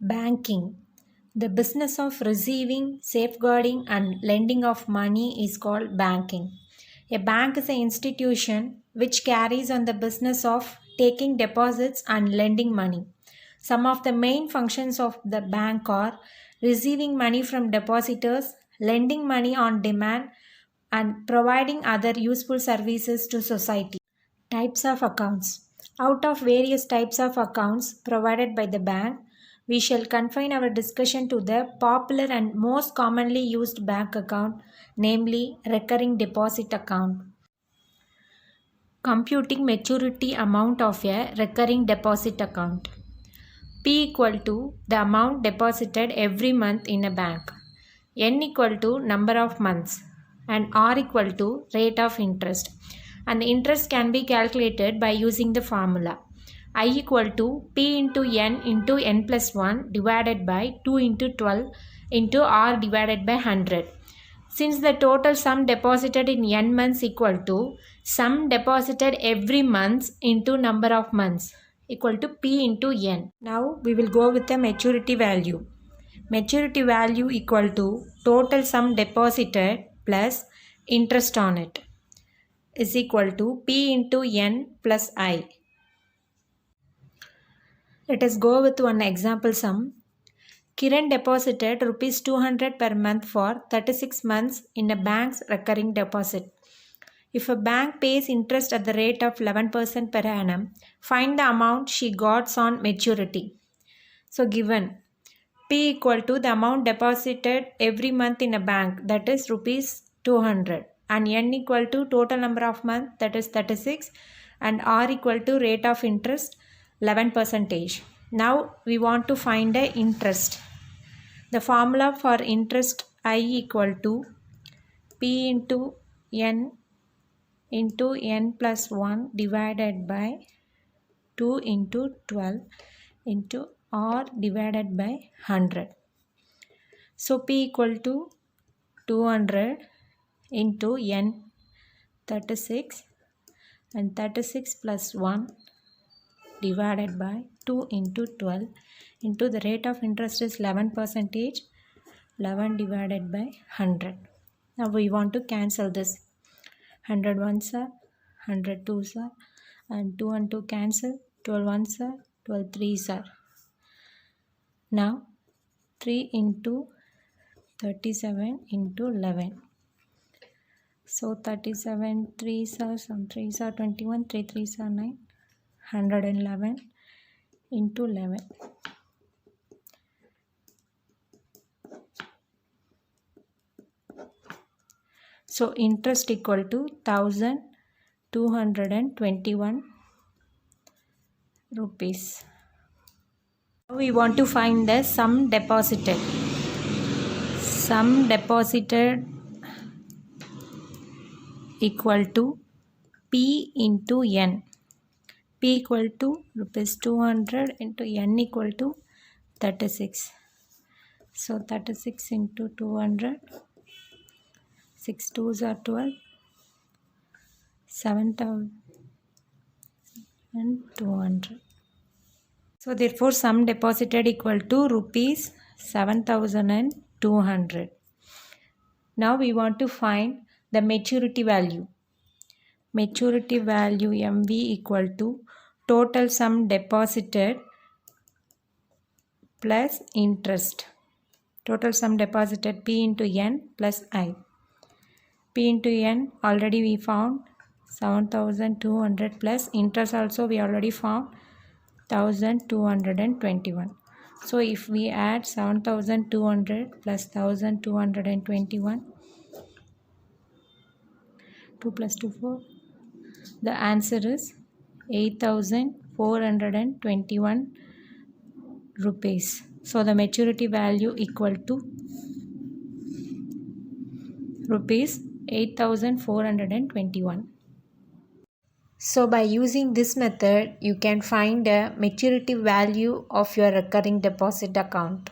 Banking. The business of receiving, safeguarding, and lending of money is called banking. A bank is an institution which carries on the business of taking deposits and lending money. Some of the main functions of the bank are receiving money from depositors, lending money on demand, and providing other useful services to society. Types of accounts. Out of various types of accounts provided by the bank, we shall confine our discussion to the popular and most commonly used bank account, namely recurring deposit account. Computing maturity amount of a recurring deposit account. P equal to the amount deposited every month in a bank. N equal to number of months and R equal to rate of interest. And the interest can be calculated by using the formula I equal to P into N plus 1 divided by 2 into 12 into R divided by 100. Since the total sum deposited in N months equal to sum deposited every month into number of months equal to P into N. Now we will go with the maturity value. Maturity value equal to total sum deposited plus interest on it is equal to P into N plus I. Let us go with one example sum. Kiran deposited rupees 200 per month for 36 months in a bank's recurring deposit. If a bank pays interest at the rate of 11% per annum, find the amount she got on maturity. So given P equal to the amount deposited every month in a bank, that is rupees 200, and N equal to total number of months, that is 36, and R equal to rate of interest 11%. Now we want to find the interest. The formula for interest I equal to P into N plus 1 divided by 2 into 12 into R divided by 100. So P equal to 200 into N 36 and 36 plus 1 divided by 2 into 12 into the rate of interest is 11%, 11 divided by 100. Now we want to cancel this. 100 ones are, 100 twos are, and 2 and 2 cancel, 12 ones are, 12 threes are. Now 3 into 37 into 11. So 37 3s are, some 3s are 21, 3 3s are 9, 111 into 11. So interest equal to 1221 rupees. Now we want to find the sum deposited. Sum deposited equal to P into N. P equal to rupees 200 into N equal to 36. So 36 into 200. 6 2s are 12. 7,200. So therefore sum deposited equal to rupees 7,200. Now we want to find the maturity value. Maturity value MV equal to total sum deposited plus interest. Total sum deposited P into N plus I. P into N already we found 7,200 plus interest also we already found 1,221. So if we add 7,200 plus 1,221, 2 plus 2 4, the answer is 8,421 rupees. So the maturity value equal to rupees 8,421. So by using this method, you can find a maturity value of your recurring deposit account.